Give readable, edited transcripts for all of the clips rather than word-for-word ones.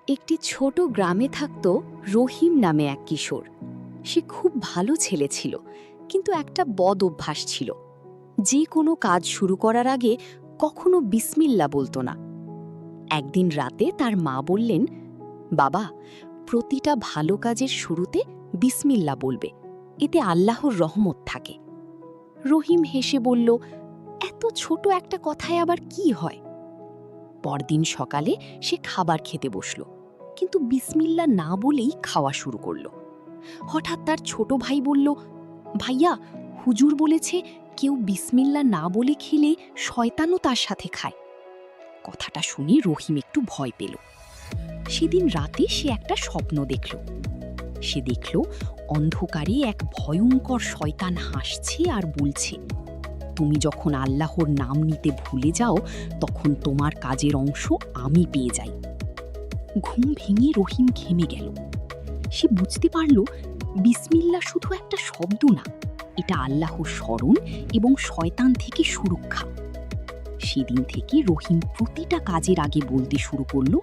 একটি ছোট গ্রামে থাকত রহিম নামে এক কিশোর। সে খুব ভালো ছেলে ছিল, কিন্তু একটা বদ অভ্যাস ছিল। যে কোনো কাজ শুরু করার আগে কখনো বিসমিল্লা বলতো না। একদিন রাতে তার মা বললেন, বাবা, প্রতিটা ভালো কাজের শুরুতে বিসমিল্লা বলবে, এতে আল্লাহর রহমত থাকে। রহিম হেসে বলল, এত ছোট একটা কথায় আবার কি হয়? পরদিন সকালে সে খাবার খেতে বসল, কিন্তু বিসমিল্লা না বলেই খাওয়া শুরু করল। হঠাৎ তার ছোট ভাই বলল, ভাইয়া, হুজুর বলেছে কেউ বিসমিল্লা না বলে খেলে শয়তানও তার সাথে খায়। কথাটা শুনে রহিম একটু ভয় পেল। সেদিন রাতে সে একটা স্বপ্ন দেখল। সে দেখল অন্ধকারে এক ভয়ঙ্কর শয়তান হাসছে আর বলছে, তুমি যখন আল্লাহর নাম নিতে ভুলে যাও, তখন তোমার কাজের অংশ আমি পেয়ে যাই। ঘুম ভেঙে রহিম ঘেমে গেল। সে বুঝতে পারল বিসমিল্লা শুধু একটা শব্দ না, এটা আল্লাহর স্মরণ এবং শয়তান থেকে সুরক্ষা। সেদিন থেকে রহিম প্রতিটা কাজের আগে বলতে শুরু করল,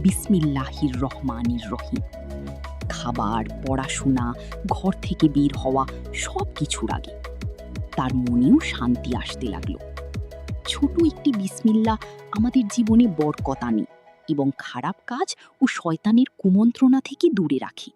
বিসমিল্লাহির রহমানির রহিম। খাবার, পড়াশোনা, ঘর থেকে বের হওয়া সব কিছুর আগে। তার মনেও শান্তি আসতে লাগলো। ছোট একটি বিসমিল্লা আমাদের জীবনে বরকত আনে এবং খারাপ কাজ ও শয়তানের কুমন্ত্রণা থেকে দূরে রাখে।